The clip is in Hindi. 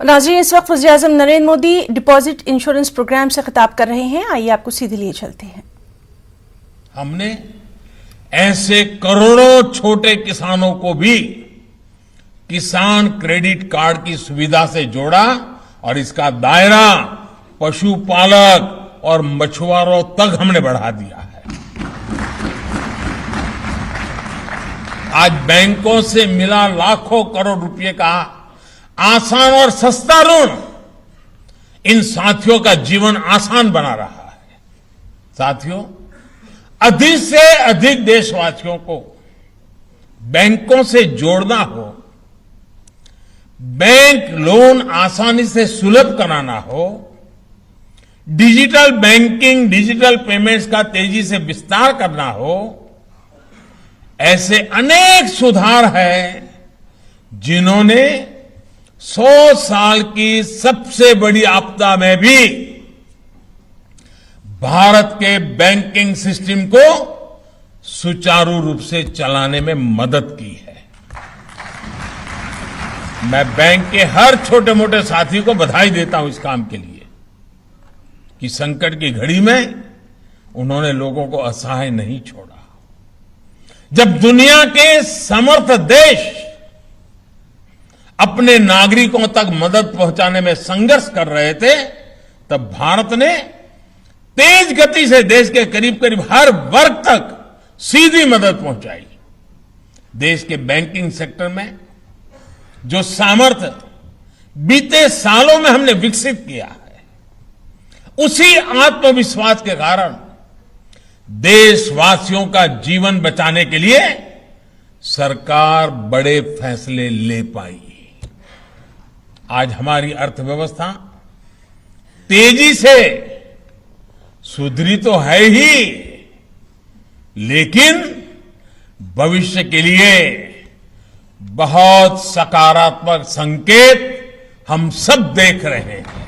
नाज़रीन, इस वक्त वज़ीर-ए-आज़म Narendra Modi deposit insurance programme से खिताब कर रहे हैं। आइए आपको सीधे लिए चलते हैं। हमने ऐसे करोड़ों छोटे किसानों को भी किसान क्रेडिट कार्ड की सुविधा से जोड़ा और इसका दायरा पशुपालक और मछुआरों तक हमने बढ़ा दिया है। आज बैंकों से मिला लाखों करोड़ रुपए का आसान और सस्ता ऋण इन साथियों का जीवन आसान बना रहा है। साथियों, अधिक से अधिक देशवासियों को बैंकों से जोड़ना हो, बैंक लोन आसानी से सुलभ कराना हो, डिजिटल बैंकिंग, डिजिटल पेमेंट्स का तेजी से विस्तार करना हो, ऐसे अनेक सुधार हैं जिन्होंने 100 साल की सबसे बड़ी आपदा में भी भारत के बैंकिंग सिस्टम को सुचारू रूप से चलाने में मदद की है। मैं बैंक के हर छोटे मोटे साथी को बधाई देता हूं इस काम के लिए कि संकट की घड़ी में उन्होंने लोगों को असहाय नहीं छोड़ा। जब दुनिया के समर्थ देश अपने नागरिकों तक मदद पहुंचाने में संघर्ष कर रहे थे, तब भारत ने तेज गति से देश के करीब करीब हर वर्ग तक सीधी मदद पहुंचाई। देश के बैंकिंग सेक्टर में जो सामर्थ्य बीते सालों में हमने विकसित किया है, उसी आत्मविश्वास के कारण देशवासियों का जीवन बचाने के लिए सरकार बड़े फैसले ले पाई। आज हमारी अर्थव्यवस्था तेजी से सुधरी तो है ही, लेकिन भविष्य के लिए बहुत सकारात्मक संकेत हम सब देख रहे हैं।